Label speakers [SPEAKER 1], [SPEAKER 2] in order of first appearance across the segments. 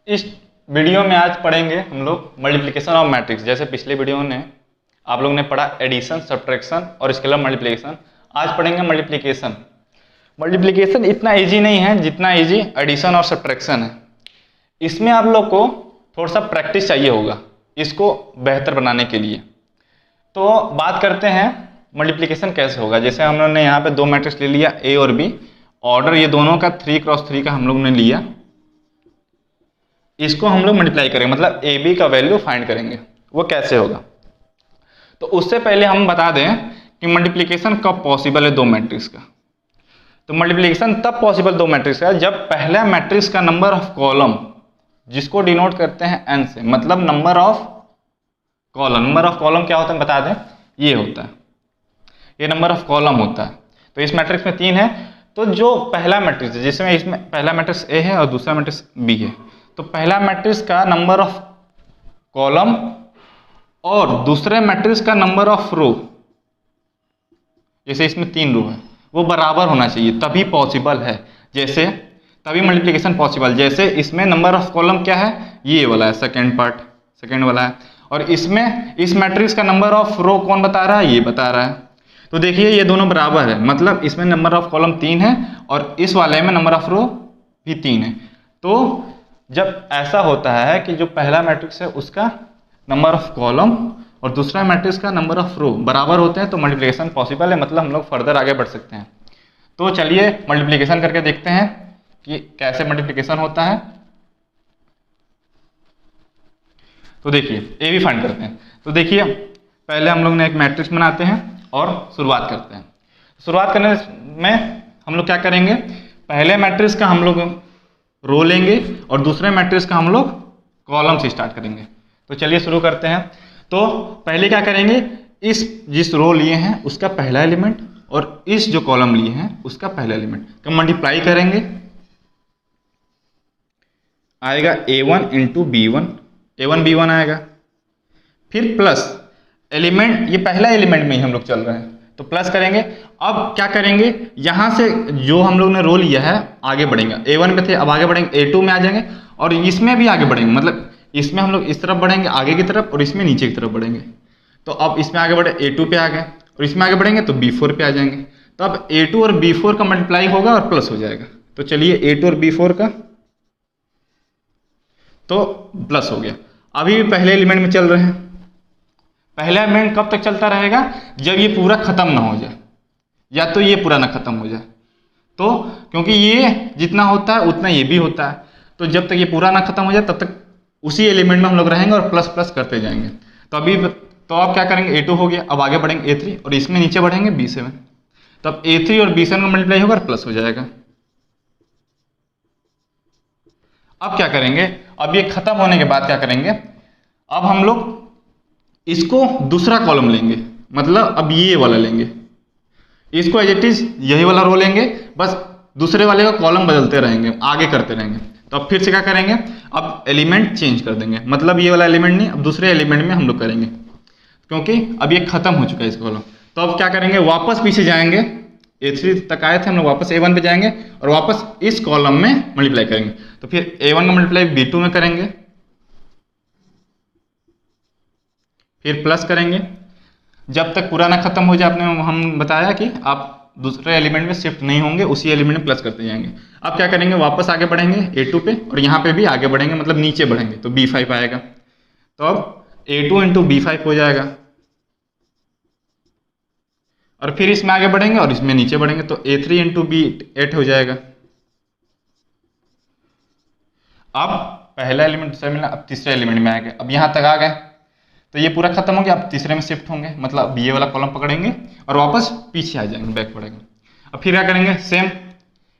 [SPEAKER 1] इस वीडियो में आज पढ़ेंगे हम लोग मल्टीप्लिकेशन ऑफ मैट्रिक्स। जैसे पिछले वीडियो में आप लोग ने पढ़ा एडिशन, सब्ट्रैक्शन और स्केलर मल्टीप्लिकेशन। आज पढ़ेंगे मल्टीप्लिकेशन। मल्टीप्लिकेशन इतना इजी नहीं है जितना इजी एडिशन और सब्ट्रैक्शन है। इसमें आप लोग को थोड़ा सा प्रैक्टिस चाहिए होगा इसको बेहतर बनाने के लिए। तो बात करते हैं मल्टीप्लिकेशन कैसे होगा। जैसे हम लोग ने यहाँ पे दो मैट्रिक्स ले लिया ए और बी, ऑर्डर ये दोनों का 3x3 का हम लोग ने लिया। इसको हम लोग मल्टीप्लाई करेंगे, मतलब ए बी का वैल्यू फाइंड करेंगे। वो कैसे होगा, तो उससे पहले हम बता दें कि मल्टीप्लिकेशन कब पॉसिबल है दो मैट्रिक्स का। तो मल्टीप्लिकेशन तब पॉसिबल दो मैट्रिक्स का जब पहला मैट्रिक्स का नंबर ऑफ कॉलम, जिसको डिनोट करते हैं n से, मतलब number of column. Number of column क्या होता है बता दें, ये होता है, ये नंबर ऑफ कॉलम होता है। तो इस मैट्रिक्स में 3 है, तो जो पहला मैट्रिक्स है जिसमें इसमें पहला मैट्रिक्स ए है और दूसरा मैट्रिक्स बी है, तो पहला मैट्रिक्स का नंबर ऑफ कॉलम और दूसरे मैट्रिक्स का नंबर ऑफ रो, जैसे इसमें 3 रो है, वो बराबर होना चाहिए, तभी पॉसिबल है। जैसे तभी मल्टीप्लिकेशन पॉसिबल। जैसे इसमें नंबर ऑफ कॉलम क्या है, ये वाला है, सेकेंड पार्ट, सेकेंड वाला है, और इसमें इस मैट्रिक्स का नंबर ऑफ रो कौन बता रहा है, ये बता रहा है। तो देखिए ये दोनों बराबर है, मतलब इसमें नंबर ऑफ कॉलम 3 है और इस वाले में नंबर ऑफ रो भी 3 है। तो जब ऐसा होता है कि जो पहला मैट्रिक्स है उसका नंबर ऑफ कॉलम और दूसरा मैट्रिक्स का नंबर ऑफ रो बराबर होते हैं, तो मल्टीप्लिकेशन पॉसिबल है, मतलब हम लोग फर्दर आगे बढ़ सकते हैं। तो चलिए मल्टीप्लिकेशन करके देखते हैं कि कैसे मल्टीप्लिकेशन होता है। तो देखिए ए भी फाइंड करते हैं। तो देखिए पहले हम लोग ने एक मैट्रिक्स बनाते हैं और शुरुआत करते हैं। शुरुआत करने में हम लोग क्या करेंगे, पहले मैट्रिक्स का हम लोग रो लेंगे और दूसरे मैट्रिक्स का हम लोग कॉलम से स्टार्ट करेंगे। तो चलिए शुरू करते हैं। तो पहले क्या करेंगे, इस जिस रो लिए हैं उसका पहला एलिमेंट और इस जो कॉलम लिए हैं उसका पहला एलिमेंट का मल्टीप्लाई करेंगे, आएगा a1 into b1, a1 b1 आएगा। फिर प्लस एलिमेंट, ये पहला एलिमेंट में ही हम लोग चल रहे हैं तो प्लस करेंगे। अब क्या करेंगे, यहां से जो हम लोग ने रो लिया है आगे बढ़ेंगे, a1 पे थे अब आगे बढ़ेंगे a2 में आ जाएंगे और इसमें भी आगे बढ़ेंगे, मतलब इसमें हम लोग इस तरफ बढ़ेंगे आगे की तरफ और इसमें नीचे की तरफ बढ़ेंगे। तो अब इसमें आगे बढ़े a2 पे आ गए और इसमें आगे बढ़ेंगे तो b4 पे आ जाएंगे। तो अब a2 और b4 का मल्टीप्लाई होगा और प्लस हो जाएगा। तो चलिए a2 और b4 का तो प्लस हो गया। अभी भी पहले एलिमेंट में चल रहे हैं। पहला एलिमेंट कब तक चलता रहेगा, जब ये पूरा खत्म ना हो जाए, या तो ये पूरा ना खत्म हो जाए। तो क्योंकि ये जितना होता है उतना ये भी होता है, तो जब तक ये पूरा ना खत्म हो जाए तब तक उसी एलिमेंट में हम लोग रहेंगे और प्लस प्लस करते जाएंगे। तो अब क्या करेंगे, a2 हो गया, अब आगे बढ़ेंगे a3 और इसमें नीचे बढ़ेंगे b7। तो अब a3 और b7 का मल्टीप्लाई होगा और प्लस हो जाएगा। अब क्या करेंगे, अब ये खत्म होने के बाद क्या करेंगे, अब हम लोग इसको दूसरा कॉलम लेंगे, मतलब अब ये वाला लेंगे, इसको एज इट इज यही वाला रो लेंगे, बस दूसरे वाले का कॉलम बदलते रहेंगे, आगे करते रहेंगे। तो अब फिर से क्या करेंगे, अब एलिमेंट चेंज कर देंगे, मतलब ये वाला एलिमेंट नहीं, अब दूसरे एलिमेंट में हम लोग करेंगे, क्योंकि अब ये खत्म हो चुका है इस कॉलम। तो अब क्या करेंगे, वापस पीछे जाएंगे, a3 तक आए थे हम लोग, वापस a1 पे जाएंगे और वापस इस कॉलम में मल्टीप्लाई करेंगे। तो फिर a1 का मल्टीप्लाई b2 में करेंगे, फिर प्लस करेंगे जब तक पूरा ना खत्म हो जाए। आपने हम बताया कि आप दूसरे एलिमेंट में शिफ्ट नहीं होंगे, उसी एलिमेंट में प्लस करते जाएंगे। अब क्या करेंगे, वापस आगे बढ़ेंगे a2 पे और यहाँ पे भी आगे बढ़ेंगे, मतलब नीचे बढ़ेंगे, तो b5 आएगा। तो अब a2 इंटू b5 हो जाएगा और फिर इसमें आगे बढ़ेंगे और इसमें नीचे बढ़ेंगे, तो a3 इंटू b8 हो जाएगा। अब पहला एलिमेंट दूसरा मिला, अब तीसरे एलिमेंट में आ गए, अब यहाँ तक आ गए, तो ये पूरा खत्म हो गया। अब तीसरे में शिफ्ट होंगे, मतलब ये वाला कॉलम पकड़ेंगे और वापस पीछे आ जाएंगे, बैक बढ़ेंगे। अब फिर क्या करेंगे, सेम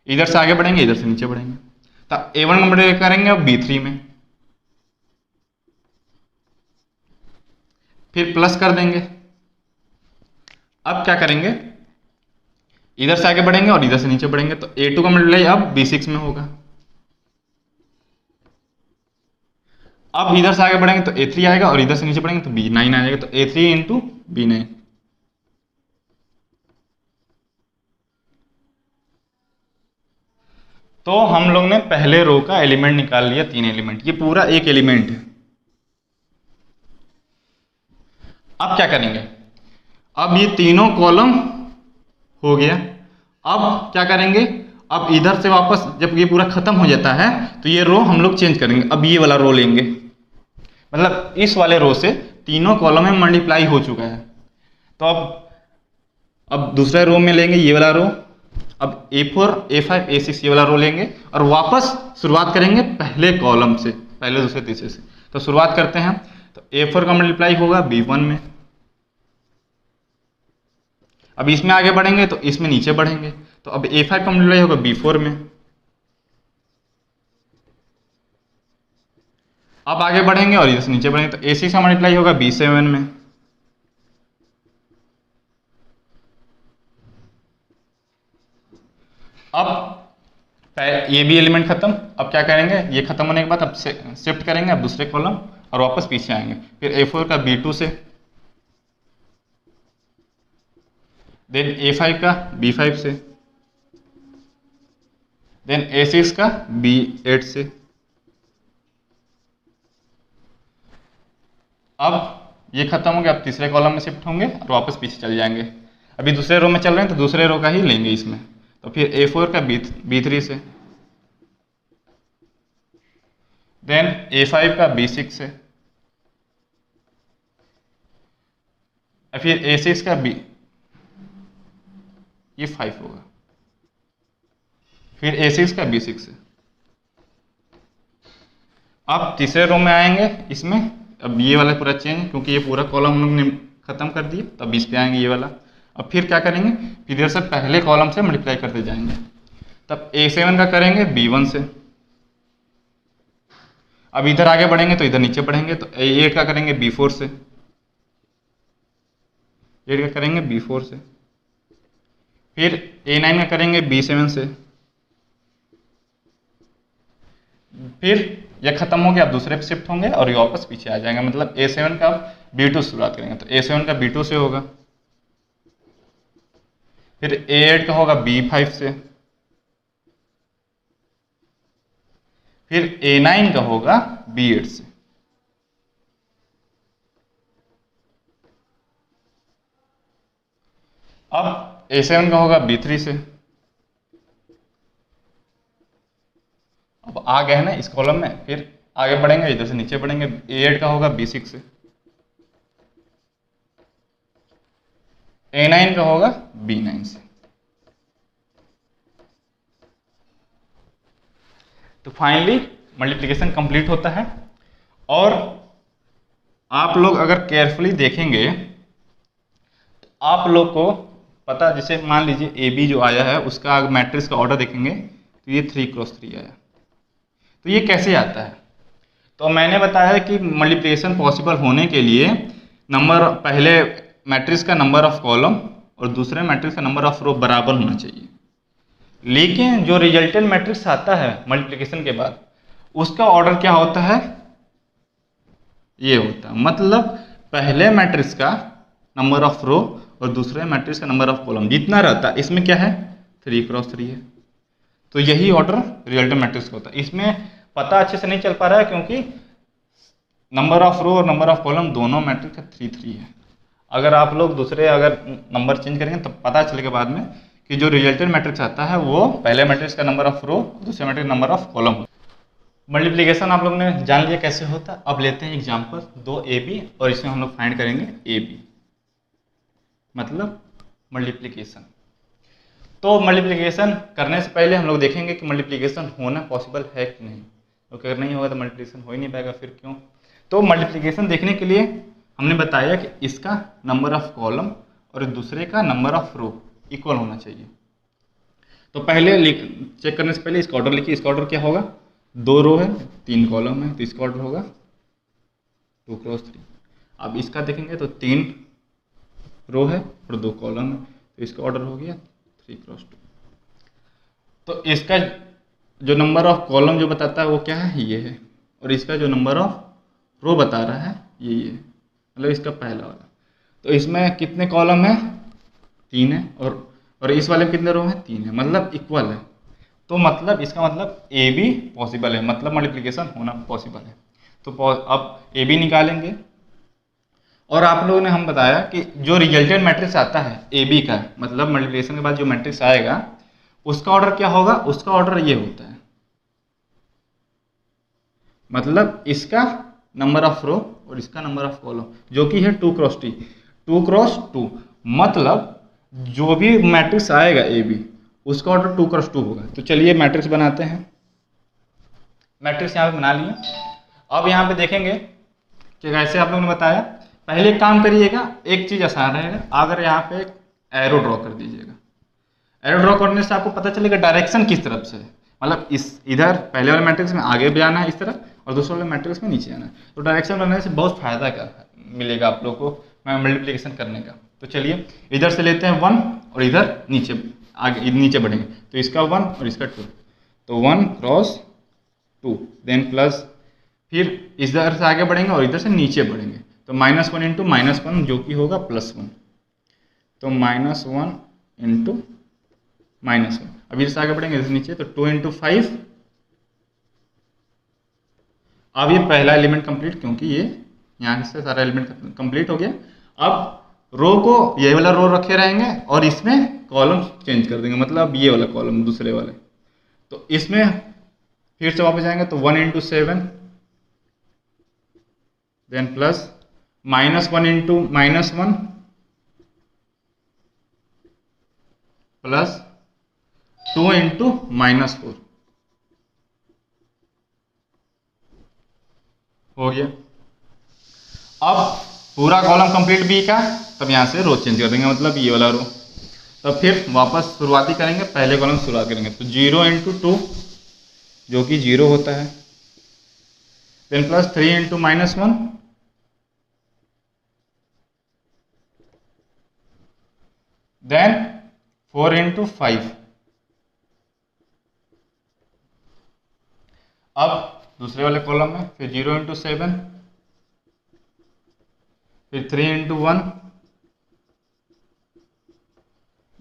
[SPEAKER 1] इधर से आगे बढ़ेंगे, इधर से नीचे बढ़ेंगे। तो a1 का मल्टीप्लाई करेंगे अब b3 में, फिर प्लस कर देंगे। अब क्या करेंगे, इधर से आगे बढ़ेंगे और इधर से नीचे बढ़ेंगे, तो a2 का मल्टीप्लाई अब b6 में होगा। अब इधर से आगे बढ़ेंगे तो a3 आएगा और इधर से नीचे बढ़ेंगे तो b9 आ जाएगा, तो a3 इंटू b9। तो हम लोग ने पहले रो का एलिमेंट निकाल लिया, 3 एलिमेंट, ये पूरा एक एलिमेंट है। अब क्या करेंगे, अब ये तीनों कॉलम हो गया। अब क्या करेंगे, अब इधर से वापस जब ये पूरा खत्म हो जाता है तो ये रो हम लोग चेंज करेंगे। अब ये वाला रो लेंगे, मतलब इस वाले रो से तीनों कॉलम में मल्टीप्लाई हो चुका है। तो अब दूसरे रो में लेंगे ये वाला रो, अब A4, A5, A6 ये वाला रो लेंगे और वापस शुरुआत करेंगे पहले कॉलम से, पहले दूसरे तीसरे से। तो शुरुआत करते हैं, तो A4 का मल्टीप्लाई होगा B1 में। अब इसमें आगे बढ़ेंगे तो इसमें नीचे बढ़ेंगे, तो अब A5 का मल्टीप्लाई होगा B4 में। अब आगे बढ़ेंगे और इधर से नीचे बढ़ेंगे तो A6 का मल्टीप्लाई होगा B7 में। अब ये भी एलिमेंट खत्म। अब क्या करेंगे, ये खत्म होने के बाद अब शिफ्ट करेंगे अब दूसरे कॉलम और वापस पीछे आएंगे। फिर A4 का B2 से, देन A5 का B5 से, देन A6 का B8 से। अब ये खत्म हो गया, अब तीसरे कॉलम में शिफ्ट होंगे और वापस पीछे चले जाएंगे। अभी दूसरे रो में चल रहे हैं तो दूसरे रो का ही लेंगे इसमें। तो फिर A4 का B3 से, देन A5 का B6 से, फिर A6 का ये 5 होगा, फिर A6 का B6 से। अब तीसरे रो में आएंगे इसमें, अब ये वाला पूरा चेंज, क्योंकि ये पूरा कॉलम हम लोग ने खत्म कर दिया, तब इस पे आएंगे ये वाला। अब फिर क्या करेंगे, फिर इधर से पहले कॉलम से मल्टीप्लाई करते जाएंगे। तब A7 का करेंगे B1 से। अब इधर आगे बढ़ेंगे तो इधर नीचे बढ़ेंगे, तो A8 का करेंगे B4 से, 8 का करेंगे B4 से। फिर A9 का करेंगे B7 से। फिर यह खत्म हो गया, अब दूसरे पे शिफ्ट होंगे और ये वापस पीछे आ जाएंगे, मतलब A7 का B2 शुरुआत करेंगे, तो A7 का B2 से होगा। फिर A8 का होगा B5 से। फिर A9 का होगा B8 से। अब A7 का होगा B3 से। अब आ गए हैं ना इस कॉलम में, फिर आगे बढ़ेंगे, इधर से नीचे बढ़ेंगे। A8 का होगा B6 से। A9 का होगा B9 से। तो फाइनली मल्टीप्लिकेशन कंप्लीट होता है। और आप लोग अगर केयरफुली देखेंगे तो आप लोग को पता, जैसे मान लीजिए AB जो आया है उसका मैट्रिक्स का ऑर्डर देखेंगे तो ये 3x3 आया। तो ये कैसे आता है, तो मैंने बताया कि मल्टीप्लिकेशन पॉसिबल होने के लिए नंबर, पहले मैट्रिक्स का नंबर ऑफ कॉलम और दूसरे मैट्रिक्स का नंबर ऑफ रो बराबर होना चाहिए। लेकिन जो रिजल्टेंट मैट्रिक्स आता है मल्टीप्लिकेशन के बाद, उसका ऑर्डर क्या होता है, ये होता है, मतलब पहले मैट्रिक्स का नंबर ऑफ रो और दूसरे मैट्रिक्स का नंबर ऑफ कॉलम जितना रहता है, इसमें क्या है 3x3 है। तो यही ऑर्डर रिजल्टेंट मैट्रिक्स का होता है। इसमें पता अच्छे से नहीं चल पा रहा है क्योंकि नंबर ऑफ रो और नंबर ऑफ कॉलम दोनों मैट्रिक्स का 3-3 है। अगर आप लोग दूसरे अगर नंबर चेंज करेंगे तब पता चलेगा बाद में कि जो रिजल्टेंट मैट्रिक्स आता है वो पहले मैट्रिक्स का नंबर ऑफ रो, दूसरे मैट्रिक्स का नंबर ऑफ कॉलम। मल्टीप्लिकेशन आप लोग ने जान लिया कैसे होता है। अब लेते हैं एग्जांपल 2AB और इसमें हम लोग फाइंड करेंगे AB, मतलब मल्टीप्लिकेशन। तो मल्टीप्लिकेशन करने से पहले हम लोग देखेंगे कि मल्टीप्लिकेशन होना पॉसिबल है कि नहीं, क्योंकि अगर नहीं होगा तो मल्टीप्लिकेशन हो ही नहीं पाएगा। फिर क्यों, तो मल्टीप्लिकेशन देखने के लिए हमने बताया कि इसका नंबर ऑफ कॉलम और दूसरे का नंबर ऑफ रो इक्वल होना चाहिए। तो पहले चेक करने से पहले इसका ऑर्डर लिखिए। इसका ऑर्डर क्या होगा, 2 रो है 3 कॉलम है, तो इसका ऑर्डर होगा 2x3। अब इसका देखेंगे तो 3 रो है और 2 कॉलम है, तो इसका ऑर्डर हो गया 3x2। तो इसका जो नंबर ऑफ कॉलम जो बताता है वो क्या है, ये है, और इसका जो नंबर ऑफ रो बता रहा है ये है, मतलब इसका पहला वाला। तो इसमें कितने कॉलम है, 3 है, और इस वाले में कितने रो हैं, 3 है, मतलब इक्वल है। तो मतलब इसका मतलब ए बी पॉसिबल है, मतलब मल्टीप्लिकेशन होना पॉसिबल है। तो अब ए बी निकालेंगे, और आप लोगों ने हम बताया कि जो रिजल्टेंट मैट्रिक्स आता है ए बी का, मतलब मल्टीप्लिकेशन के बाद जो मैट्रिक्स आएगा उसका ऑर्डर क्या होगा, उसका ऑर्डर ये होता है, मतलब इसका नंबर ऑफ रो और इसका नंबर ऑफ कॉलम, जो कि है 2 क्रॉस 2, मतलब जो भी मैट्रिक्स आएगा ए बी उसका ऑर्डर 2 क्रॉस 2 होगा। तो चलिए मैट्रिक्स बनाते हैं। मैट्रिक्स यहाँ पे बना लिए। अब यहाँ पे देखेंगे कि कैसे आप लोगों ने बताया। पहले एक काम करिएगा, एक चीज आसान रहेगा, अगर यहाँ पे एक एरो ड्रॉ कर दीजिएगा। एरो ड्रॉ करने से आपको पता चलेगा डायरेक्शन किस तरफ से है, मतलब इस इधर पहले वाले मैट्रिक्स में आगे भी जाना है इस तरफ, और दूसरे वाले मैट्रिक्स में नीचे आना है। तो डायरेक्शन बनाने से बहुत फायदा का मिलेगा आप लोग को मल्टीप्लिकेशन करने का। तो चलिए इधर से लेते हैं 1 और इधर नीचे आगे नीचे बढ़ेंगे, तो इसका 1 और इसका 2, तो 1 क्रॉस 2, देन प्लस, फिर इधर से आगे बढ़ेंगे और इधर से नीचे बढ़ेंगे, तो -1 इंटू -1 जो कि होगा +1, तो -1 इंटू -1। अब इधर से आगे बढ़ेंगे इधर से नीचे, तो 2 इंटू 5। अब ये पहला एलिमेंट कंप्लीट, क्योंकि ये यहाँ से सारा एलिमेंट कंप्लीट हो गया। अब रो को ये वाला रो रखे रहेंगे और इसमें कॉलम चेंज कर देंगे, मतलब ये वाला कॉलम दूसरे वाले, तो इसमें फिर से वापस जाएंगे, तो 1 into 7, then plus -1 into -1 plus 2 into -4 हो गया। अब पूरा कॉलम कंप्लीट बी का, तब यहाँ से रो चेंज कर देंगे, मतलब ये वाला रो। तब फिर वापस शुरुआती करेंगे, पहले कॉलम शुरुआत करेंगे, तो 0 इंटू 2 जो कि 0 होता है, then plus 3 into -1, then 4 into 5। अब दूसरे वाले कॉलम में फिर 0 इंटू 7, फिर 3 इंटू 1,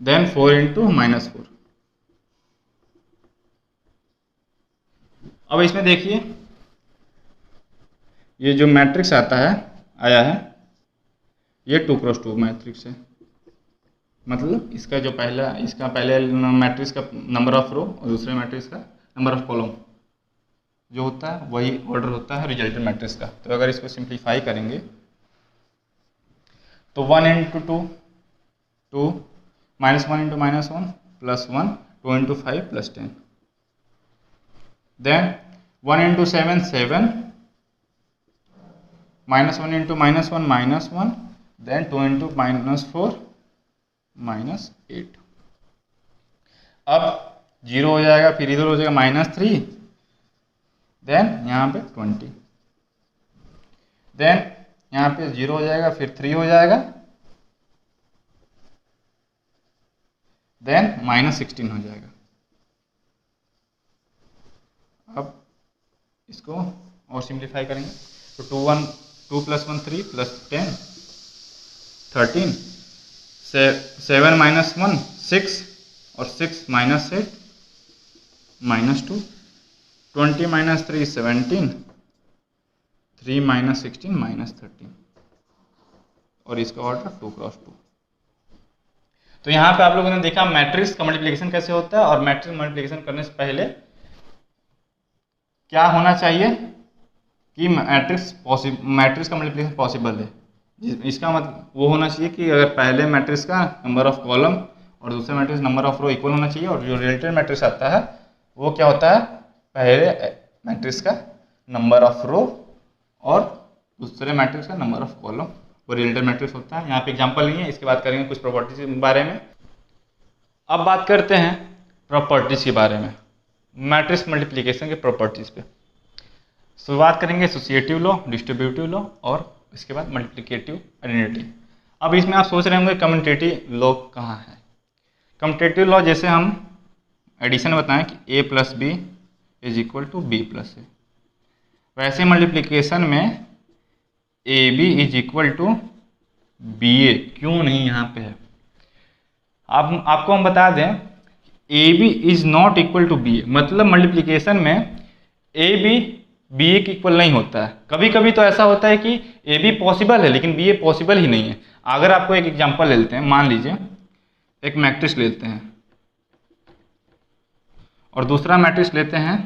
[SPEAKER 1] देन 4 इंटू -4। अब इसमें देखिए ये जो मैट्रिक्स आता है आया है, ये 2 क्रॉस 2 मैट्रिक्स है, मतलब इसका जो पहले मैट्रिक्स का नंबर ऑफ रो और दूसरे मैट्रिक्स का नंबर ऑफ कॉलम जो होता है वही ऑर्डर होता है रिजल्टेंट मैट्रिक्स का। तो अगर इसको सिंप्लीफाई करेंगे तो 1 into 2 2, -1 into -1 plus 1, 2 into 5 plus 10, then 1 into 7 7, -1 into -1 -1, then 2 into -4 -8। अब 0 हो जाएगा, फिर इधर हो जाएगा -3, देन यहाँ पे 20, देन यहाँ पे 0 हो जाएगा, फिर 3 हो जाएगा, देन -16 हो जाएगा। अब इसको और सिंप्लीफाई करेंगे, तो 2 + 1 3 प्लस 10 13, 7 -1 6 और 6 -8 -2, 20 -3 17, 3 -16 -13, और इसका ऑर्डर 2 क्रॉस 2। तो यहाँ पे आप लोगों ने देखा मैट्रिक्स का मल्टीप्लिकेशन कैसे होता है, और मैट्रिक्स मल्टीप्लिकेशन करने से पहले क्या होना चाहिए कि मैट्रिक्स का मल्टीप्लिकेशन पॉसिबल है। इसका मतलब वो होना चाहिए कि अगर पहले मैट्रिक्स का नंबर ऑफ कॉलम और दूसरे matrix number of row equal होना चाहिए, और जो रिलेटेड मैट्रिक्स आता है वो क्या होता है, पहले मैट्रिक्स का नंबर ऑफ रो और दूसरे मैट्रिक्स का नंबर ऑफ कॉलम वो रिलेटेड मैट्रिक्स होता है। यहाँ पे एग्जांपल नहीं है, इसके बाद करेंगे कुछ प्रॉपर्टीज के बारे में। अब बात करते हैं प्रॉपर्टीज के बारे में, मैट्रिक्स मल्टीप्लिकेशन के प्रॉपर्टीज पे। शुरुआत करेंगे एसोसिएटिव लॉ, डिस्ट्रीब्यूटिव लॉ, और इसके बाद मल्टीप्लिकेटिव आइडेंटिटी। अब इसमें आप सोच रहे होंगे कम्यूटेटिव लॉ कहाँ है। कम्यूटेटिव लॉ जैसे हम एडिशन बताएं कि a + b = b + a, वैसे मल्टीप्लिकेशन में ab = ba क्यों नहीं यहाँ पे है। आपको हम बता दें A B is not equal to B A, मतलब मल्टीप्लिकेशन में ए बी बी ए के इक्वल नहीं होता है। कभी कभी तो ऐसा होता है कि ए बी पॉसिबल है लेकिन बी ए पॉसिबल ही नहीं है। अगर आपको एक एग्जांपल ले लेते हैं, मान लीजिए एक मैट्रिक्स लेते हैं और दूसरा मैट्रिक्स लेते हैं,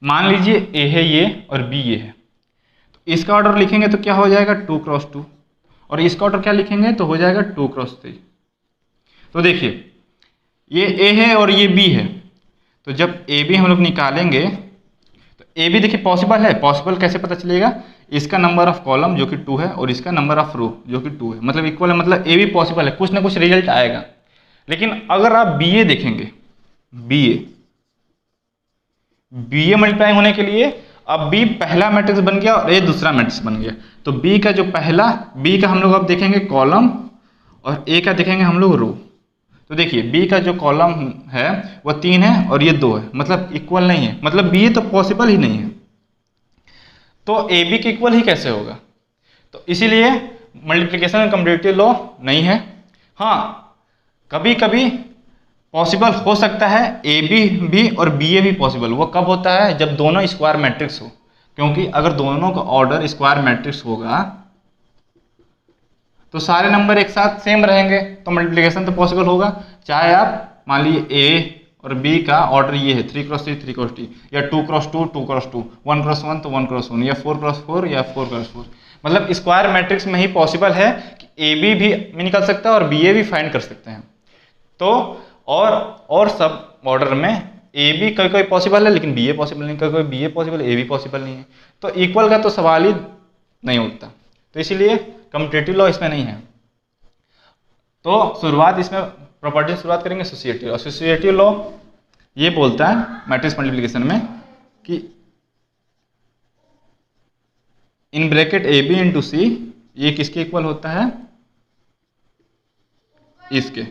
[SPEAKER 1] मान लीजिए ए है ये और बी ये है, तो इसका ऑर्डर लिखेंगे तो क्या हो जाएगा 2 क्रॉस 2, और इसका ऑर्डर क्या लिखेंगे तो हो जाएगा 2 क्रॉस 3। तो देखिए ये ए है और ये बी है, तो जब ए बी हम लोग निकालेंगे तो ए बी देखिए पॉसिबल है। पॉसिबल कैसे पता चलेगा, इसका नंबर ऑफ कॉलम जो कि 2 है और इसका नंबर ऑफ रो जो कि 2 है, मतलब इक्वल है, मतलब ए बी पॉसिबल है, कुछ ना कुछ रिजल्ट आएगा। लेकिन अगर आप बी ए देखेंगे, बी ए मल्टीप्लाई होने के लिए अब बी पहला मैट्रिक्स बन गया और ए दूसरा मैट्रिक्स बन गया, तो बी का जो पहला, बी का हम लोग अब देखेंगे कॉलम और ए का देखेंगे हम लोग रो। तो देखिए बी का जो कॉलम है वो 3 है और ये 2 है, मतलब इक्वल नहीं है, मतलब बी ए तो पॉसिबल ही नहीं है, तो ए बी के इक्वल ही कैसे होगा। तो इसीलिए मल्टीप्लिकेशन में कम्यूटेटिव लॉ नहीं है। हाँ कभी कभी पॉसिबल हो सकता है ए बी भी और बी ए भी पॉसिबल। वो कब होता है, जब दोनों स्क्वायर मैट्रिक्स हो, क्योंकि अगर दोनों का ऑर्डर स्क्वायर मैट्रिक्स होगा तो सारे नंबर एक साथ सेम रहेंगे तो मल्टीप्लिकेशन तो पॉसिबल होगा। चाहे आप मान लीजिए ए और बी का ऑर्डर ये है 3 क्रॉस 3 3 क्रॉस 3, या 2 क्रॉस 2 2 क्रॉस 2, 1 क्रॉस 1 तो 1 क्रॉस 1, या 4 क्रॉस 4 या 4 क्रॉस 4, मतलब स्क्वायर मैट्रिक्स में ही पॉसिबल है कि ए बी भी निकल सकता है और बी ए भी फाइंड कर सकते हैं। तो और सब ऑर्डर में ए बी कोई कोई पॉसिबल है लेकिन बी ए पॉसिबल नहीं, कोई B A possible A B possible नहीं है, तो इक्वल का तो सवाल ही नहीं उठता। तो इसीलिए कम्यूटेटिव लॉ इसमें नहीं है। तो शुरुआत इसमें प्रॉपर्टी शुरुआत करेंगे एसोसिएटिव। एसोसिएटिव लॉ ये बोलता है मैट्रिक्स मल्टीप्लिकेशन में कि in bracket A B into C ये किसके इक्वल होता है, इसके।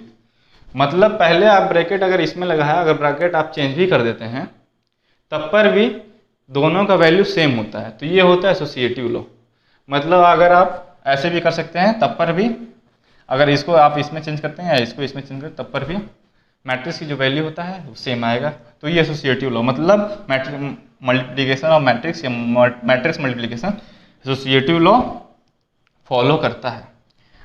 [SPEAKER 1] मतलब पहले आप ब्रैकेट अगर इसमें लगा है, अगर ब्रैकेट आप चेंज भी कर देते हैं तब पर भी दोनों का वैल्यू सेम होता है, तो ये होता है एसोसिएटिव लॉ। मतलब अगर आप ऐसे भी कर सकते हैं तब पर भी, अगर इसको आप इसमें चेंज करते हैं या इसको इसमें चेंज करते हैं तब पर भी मैट्रिक्स की जो वैल्यू होता है वो सेम आएगा। तो ये एसोसिएटिव लॉ, मतलब मल्टीप्लिकेशन ऑफ मैट्रिक्स या matrix multiplication associative law follow करता है।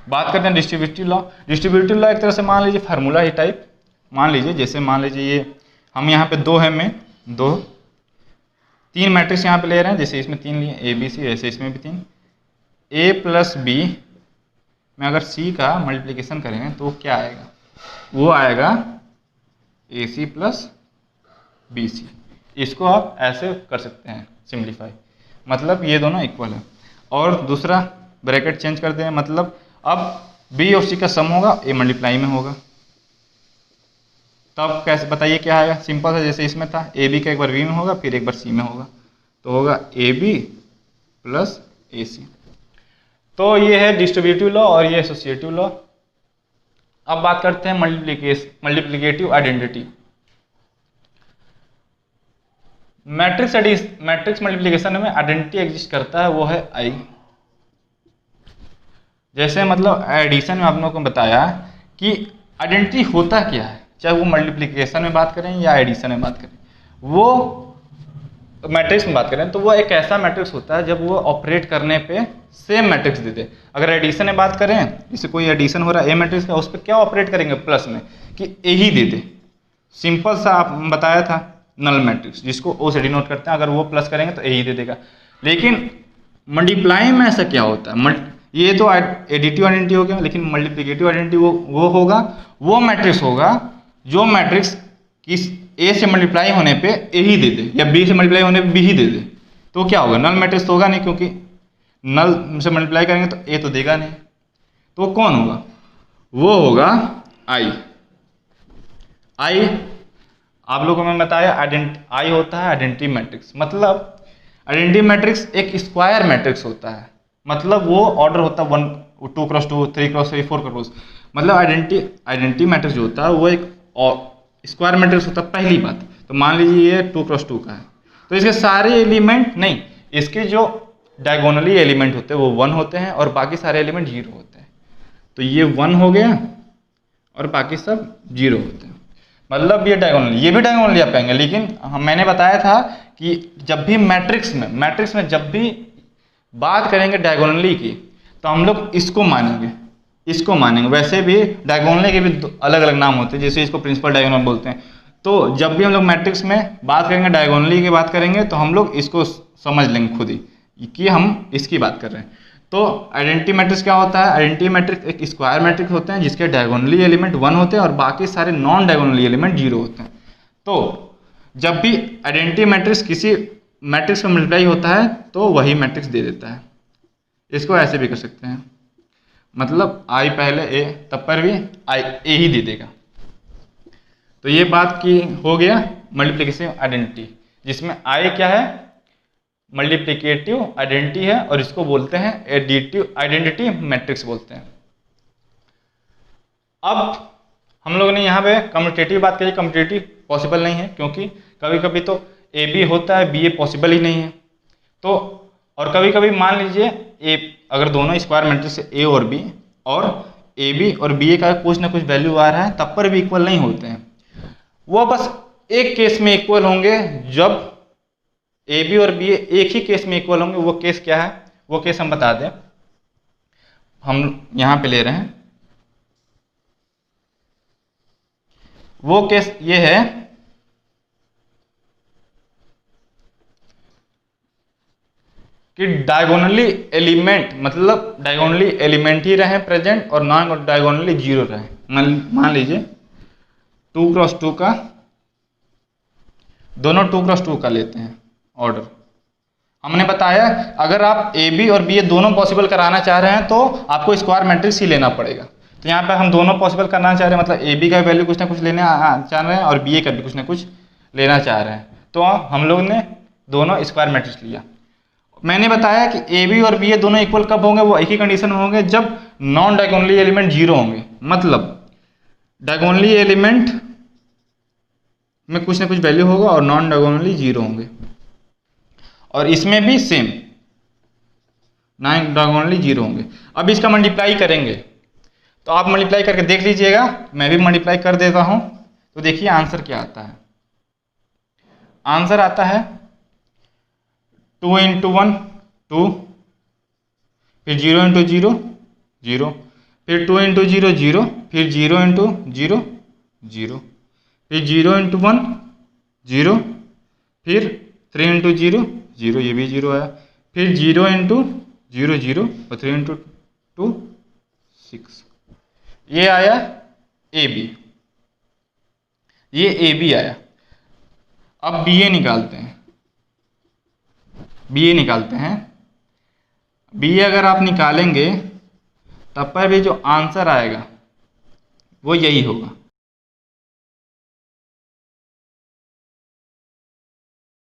[SPEAKER 1] बात करते हैं डिस्ट्रीब्यूटिव लॉ। डिस्ट्रीब्यूटिव लॉ एक तरह से मान लीजिए फार्मूला ही टाइप, मान लीजिए जैसे मान लीजिए ये हम यहाँ पे 2 है में 2 3 मैट्रिक्स यहाँ पे ले रहे हैं, जैसे इसमें 3 लिए ए बी सी, ऐसे इसमें भी 3, ए प्लस बी में अगर सी का मल्टीप्लिकेशन करेंगे तो क्या आएगा, वो आएगा ए सी प्लस बी सी। इसको आप ऐसे कर सकते हैं सिंप्लीफाई, मतलब ये दोनों इक्वल है। और दूसरा ब्रैकेट चेंज करते हैं, मतलब अब बी और सी का सम होगा, ए मल्टीप्लाई में होगा, तब कैसे बताइए क्या आएगा, सिंपल है, जैसे इसमें था ए बी का एक बार बी में होगा फिर एक बार सी में होगा, तो होगा ए बी प्लस ए सी। तो ये है डिस्ट्रीब्यूटिव लॉ और ये एसोसिएटिव लॉ। अब बात करते हैं मल्टीप्लिकेटिव आइडेंटिटी। मैट्रिक्स मल्टीप्लिकेशन में आइडेंटिटी एग्जिस्ट करता है, वो है आई। जैसे मतलब एडिशन में आप लोगों को बताया कि आइडेंटिटी होता क्या है, चाहे वो मल्टीप्लिकेशन में बात करें या एडिशन में बात करें, वो मैट्रिक्स में बात करें तो वो एक ऐसा मैट्रिक्स होता है जब वो ऑपरेट करने पे सेम मैट्रिक्स दे दे। अगर एडिशन में बात करें, जैसे कोई एडिशन हो रहा है ए मैट्रिक्स का, उस पर क्या ऑपरेट करेंगे प्लस में कि ए ही दे दे। सिंपल सा आप बताया था नल मैट्रिक्स जिसको ओ से डिनोट करते हैं, अगर वो प्लस करेंगे तो ए ही दे देगा। लेकिन मल्टीप्लाई में ऐसा क्या होता है, ये तो एडिटिव आइडेंटिटी हो गया, लेकिन मल्टीप्लिकेटिव आइडेंटिटी वो होगा, वो मैट्रिक्स होगा जो मैट्रिक्स किस ए से मल्टीप्लाई होने पे ए ही दे दे या बी से मल्टीप्लाई होने पे बी ही दे दे। तो क्या होगा, नल मैट्रिक्स तो होगा नहीं, क्योंकि नल से मल्टीप्लाई करेंगे तो ए तो देगा नहीं। तो कौन होगा, वो होगा आई। आई आप लोगों को मैं बताया आई होता है आइडेंटिटी मैट्रिक्स। मतलब आइडेंटिटी मैट्रिक्स एक स्क्वायर मैट्रिक्स होता है, मतलब वो ऑर्डर होता है 1 2 क्रॉस 2 3 क्रॉस 3 4 क्रॉस, मतलब आइडेंटिटी मैट्रिक्स जो होता है वो एक स्क्वायर मैट्रिक्स होता है। पहली बात तो मान लीजिए ये 2 क्रॉस 2 का है, तो इसके सारे एलिमेंट नहीं, इसके जो डायगोनली एलिमेंट होते हैं वो 1 होते हैं और बाकी सारे एलिमेंट 0 होते हैं। तो ये 1 हो गया और बाकी सब 0 होते हैं, मतलब ये डायगोनल, ये भी डायगोनली आप कहेंगे। लेकिन मैंने बताया था कि जब भी मैट्रिक्स में जब भी बात करेंगे डायगोनली की तो हम लोग इसको मानेंगे। वैसे भी डायगोनली के भी अलग अलग नाम होते हैं, जैसे इसको प्रिंसिपल डायगोनल बोलते हैं। तो जब भी हम लोग मैट्रिक्स में बात करेंगे, डायगोनली की बात करेंगे, तो हम लोग इसको समझ लेंगे खुद ही कि हम इसकी बात कर रहे हैं। तो आइडेंटिटी मैट्रिक्स क्या होता है? आइडेंटिटी मैट्रिक्स एक स्क्वायर मैट्रिक्स होते हैं जिसके डायगोनली एलिमेंट 1 होते हैं और बाकी सारे नॉन डायगोनली एलिमेंट 0 होते हैं। तो जब भी आइडेंटिटी मैट्रिक्स किसी मैट्रिक्स में मल्टीप्लाई होता है तो वही मैट्रिक्स दे देता है। इसको ऐसे भी कर सकते हैं, मतलब आई पहले ए, तब पर भी आई ए ही दे देगा। तो ये बात की हो गया मल्टीप्लिकेशन आइडेंटिटी, जिसमें आई क्या है? मल्टीप्लिकेटिव आइडेंटिटी है और इसको बोलते हैं एडिटिव आइडेंटिटी मैट्रिक्स बोलते हैं। अब हम लोगों ने यहाँ पे कम्यूटेटिव बात करी। कम्यूटेटिव पॉसिबल नहीं है क्योंकि कभी कभी तो ए बी होता है, बी ए पॉसिबल ही नहीं है। तो और कभी कभी मान लीजिए ए, अगर दोनों स्क्वायर मैट्रिक्स ए और बी और ए बी और बी ए का कुछ ना कुछ वैल्यू आ रहा है, तब पर भी इक्वल नहीं होते हैं। वो बस एक केस में इक्वल होंगे, जब ए बी और बी ए एक ही केस में इक्वल होंगे। वो केस क्या है? वो केस हम बता दें, हम यहाँ पे ले रहे हैं। वो केस ये है कि डायगोनली एलिमेंट, मतलब डायगोनली एलिमेंट ही रहे प्रेजेंट और नॉन डायगोनली 0 रहे। मान लीजिए 2 क्रॉस 2 का, दोनों 2 क्रॉस 2 का लेते हैं ऑर्डर। हमने बताया अगर आप ए बी और बी ए दोनों पॉसिबल कराना चाह रहे हैं तो आपको स्क्वायर मैट्रिक्स ही लेना पड़ेगा। तो यहाँ पे हम दोनों पॉसिबल करना चाह रहे हैं, मतलब ए बी का वैल्यू कुछ ना कुछ लेना चाह रहे हैं और बी ए का भी कुछ ना कुछ लेना चाह रहे हैं। तो हम लोग ने दोनों स्क्वायर मैट्रिक्स लिया। मैंने बताया कि ए बी और बी ए दोनों इक्वल कब होंगे? वो एक ही कंडीशन में होंगे जब नॉन डायगोनली एलिमेंट 0 होंगे, मतलब डायगोनली एलिमेंट में कुछ ना कुछ वैल्यू होगा और नॉन डायगोनली 0 होंगे। और इसमें भी सेम, नॉन डायगोनली 0 होंगे। अब इसका मल्टीप्लाई करेंगे तो आप मल्टीप्लाई करके देख लीजिएगा, मैं भी मल्टीप्लाई कर देता हूं। तो देखिए आंसर क्या आता है। आंसर आता है 2 × 1 2, फिर 0 × 0 0, फिर 2 × 0 0, फिर 0 × 0 0, फिर 0 × 1 0, फिर 3 × 0 0, ये भी 0 आया, फिर 0 × 0 0 और 3 × 2 6। ये आया ए बी, ये ए बी आया। अब बी ए निकालते हैं। बी ए अगर आप निकालेंगे तब पर भी जो आंसर आएगा वो यही होगा।